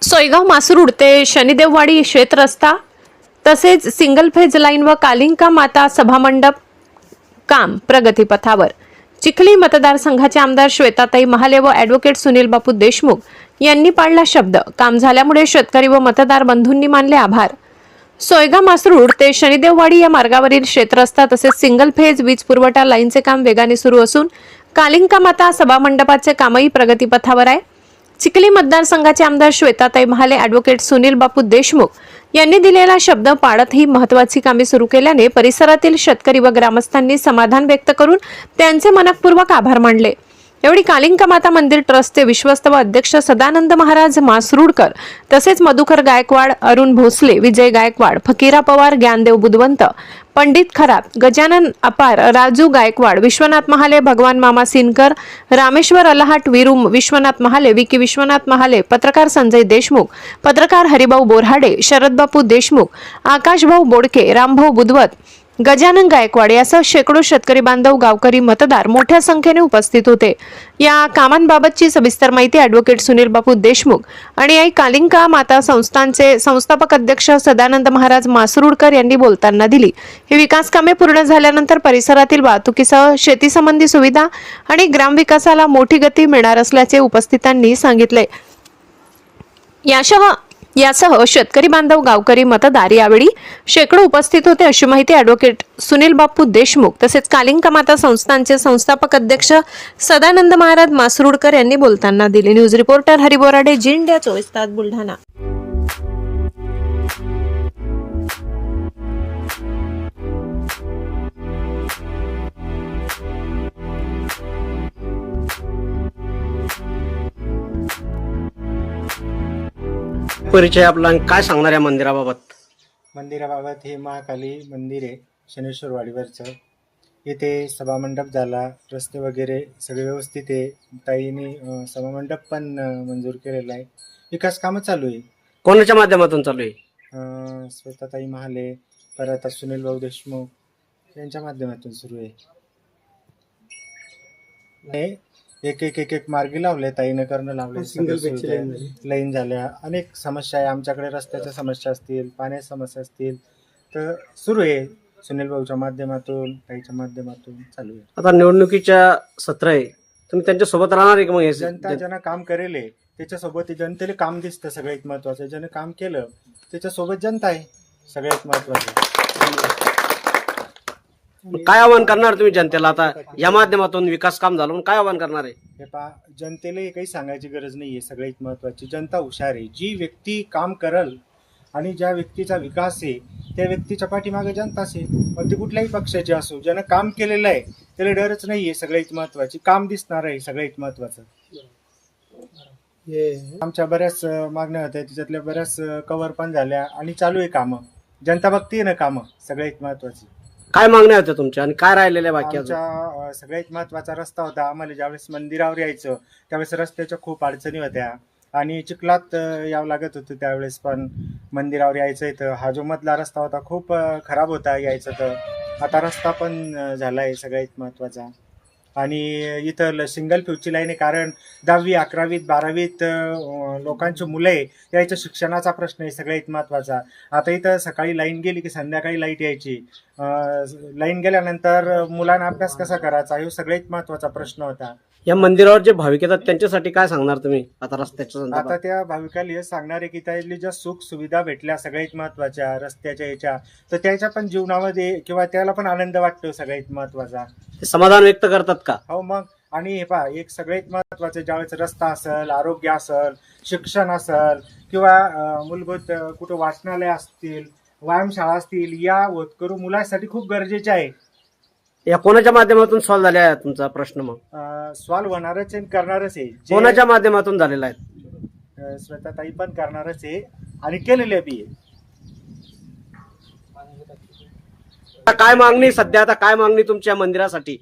सोयगाव मासरूड ते शनिदेववाडी शेत रस्ता तसेच सिंगल फेज लाईन व कालिंका माता सभामंडप काम प्रगतीपथावर। चिखली मतदारसंघाचे आमदार श्वेताताई महाले व ॲडव्होकेट सुनील बापू देशमुख यांनी पाळला शब्द। काम झाल्यामुळे शेतकरी व मतदार बंधूंनी मानले आभार। सोयगाव मासरूड ते शनिदेववाडी या मार्गावरील शेतरस्ता तसेच सिंगल फेज वीज पुरवठा लाईनचे काम वेगाने सुरू असून कालिंका माता सभामंडपाचे कामही प्रगतीपथावर आहे। चिखली मतदारसंघाचे आमदार श्वेताताई महाले, ॲडव्होकेट सुनील बापू देशमुख यांनी दिलेला शब्द पाळत ही महत्त्वाची कामे सुरू केल्याने परिसरातील शेतकरी व ग्रामस्थांनी समाधान व्यक्त करून त्यांचे मनपूर्वक आभार मानले। एवढी कालिंका माता मंदिर ट्रस्टचे विश्वस्त व अध्यक्ष सदानंद महाराज मासरूडकर तसेच मधुकर गायकवाड, अरुण भोसले, विजय गायकवाड, फकीरा पवार, ज्ञानदेव बुधवंत, पंडित खरात, गजानन अपार, राजू गायकवाड, विश्वनाथ महाले, भगवान मामा सिनकर, रामेश्वर अलहाट, वीरू विश्वनाथ महाले, विकी विश्वनाथ महाले, पत्रकार संजय देशमुख, पत्रकार हरिभाऊ बोरहाडे, शरद बापू देशमुख, आकाशभाऊ बोडके, रामभाऊ बुधवत, गजानन गायकवाड यासह शेकडो शेतकरी बांधव, गावकरी, मतदार मोठ्या संख्येने उपस्थित होते। या कामांबाबतची सविस्तर माहिती ॲडव्होकेट सुनील बापू देशमुख आणि आई कालिंका माता संस्थानचे संस्थापक अध्यक्ष सदानंद महाराज मासरूडकर यांनी बोलताना दिली। ही विकास कामे पूर्ण झाल्यानंतर परिसरातील वाहतुकीसह शेती संबंधी सुविधा आणि ग्रामविकासाला मोठी गती मिळणार असल्याचे उपस्थितांनी सांगितले। यासह शेतकरी बांधव, गावकरी, मतदार यावेळी शेकडो उपस्थित होते अशी माहिती ॲडव्होकेट सुनील बापू देशमुख तसेच कालिंका माता संस्थानचे संस्थापक अध्यक्ष सदानंद महाराज मासरूडकर यांनी बोलताना दिली। न्यूज रिपोर्टर हरी बोराडे, जी इंडिया 24 तास, बुलढाणा। परिचय आपला, काय सांगणार या मंदिराबाबत? मंदिराबाबत हे महाकाली मंदिर आहे शनेश्वरवाडीवरचं। इथे सभामंडप झाला, रस्ते वगैरे सगळे व्यवस्थित आहे। ताईने सभामंडप पण मंजूर केलेला आहे। विकास कामं चालू आहे। कोणाच्या माध्यमातून चालू आहे? श्वेताताई महाले, परत सुनील भाऊ देशमुख यांच्या माध्यमातून सुरू आहे। एक मार्गी लावले, ताईनं करणं लावले, सिंगल लाईन झाल्या। अनेक समस्या आहे आमच्याकडे, रस्त्याच्या समस्या असतील, पाण्याच्या समस्या असतील, तर सुरू आहे सुनील भाऊच्या माध्यमातून, ताईच्या माध्यमातून चालू आहे। आता निवडणुकीच्या सत्र आहे, तुम्ही त्यांच्या सोबत राहणार आहे की मग? जनता ज्यानं काम करेल त्याच्यासोबत जनतेला काम दिसतं सगळ्यात महत्वाचं। ज्यानं काम केलं त्याच्यासोबत जनता आहे सगळ्यात महत्वाचं। काय आवाहन करणार तुम्ही जनतेला? आता या माध्यमातून विकास काम झालं, काय आवाहन करणार आहे? हे पहा, जनतेला काही सांगायची गरज नाहीये। सगळ्यात महत्वाची जनता हुशार आहे। जी व्यक्ती काम करल आणि ज्या व्यक्तीचा विकास आहे त्या व्यक्तीच्या पाठीमागे जनताच आहे, मग ती कुठल्याही पक्षाची असो। ज्यानं काम केलेलं आहे त्याला डरच नाहीये। सगळ्यात महत्वाची काम दिसणार आहे, सगळ्यात महत्वाचं। आमच्या बऱ्याच मागण्या होत्या, त्याच्यातल्या बऱ्याच कव्हर पण झाल्या आणि चालू आहे कामं। जनता बघतीये ना कामं, सगळ्यात महत्वाची। काय मागण्या होत्या तुमच्या आणि काय राहिलेल्या बाकी? आमचा सगळ्यात महत्वाचा रस्ता होता। आम्हाला ज्यावेळेस मंदिरावर यायचं त्यावेळेस रस्त्याच्या खूप अडचणी होत्या आणि चिखलात यावं लागत होतं। त्यावेळेस पण मंदिरावर यायचं तर हा जो मधला रस्ता होता खूप खराब होता यायचं, तर आता रस्ता पण झालाय सगळ्यात महत्वाचा। आणि इथं सिंगल फ्यूजची लाईन आहे, कारण 10वी 11वीत 12वीत लोकांची मुलं आहे, यायचं शिक्षणाचा प्रश्न आहे सगळ्यात महत्वाचा। आता इथं सकाळी लाईन गेली की संध्याकाळी लाईट यायची, लाईन गेल्यानंतर मुलांना अभ्यास कसा करायचा हा सगळ्यात महत्वाचा प्रश्न होता। या मंदिरावर जे भाविक येतात त्यांच्यासाठी काय सांगणार तुम्ही आता रस्त्याच्या संदर्भात? आता त्या भाविकाला हे सांगणार आहे की त्यातली ज्या सुख सुविधा भेटल्या सगळ्यात महत्वाच्या रस्त्याच्या याच्या, तर त्याच्या पण जीवनामध्ये किंवा त्याला पण आनंद वाटतो सगळ्यात महत्वाचा। समाधान व्यक्त करतात का? हो मग। आणि हे पहा, एक सगळ्यात महत्वाचं ज्यावेळेस रस्ता असेल, आरोग्य असेल, शिक्षण असेल किंवा मूलभूत कुठं वाचनालय असतील, व्यायामशाळा असतील, या होतकरू मुलांसाठी खूप गरजेचे आहे। या कोणाच्या माध्यमातून सॉल्व्ह झाल्या तुमचा प्रश्न? मग सॉल्व्ह होणारच आहे, करणारच आहे। कोणाच्या माध्यमातून झालेला आहे? श्वेताताई पण करणारच आहे आणि केलेले बी आहे। काय मागणी सध्या, आता काय मागणी तुमच्या मंदिरासाठी?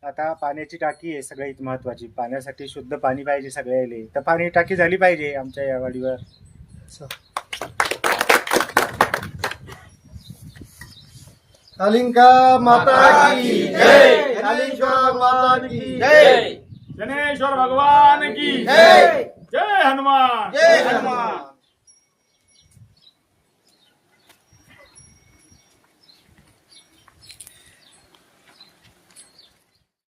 आता पाण्याची टाकी आहे सगळ्यात महत्वाची। पाण्यासाठी शुद्ध पाणी पाहिजे सगळ्याला, तर पाणी टाकी झाली पाहिजे आमच्या या वाडीवर। कालिंका माता की जय, कालिंका माता की जय, शनेश्वर भगवान की जय। जय हनुमान जय हनुमान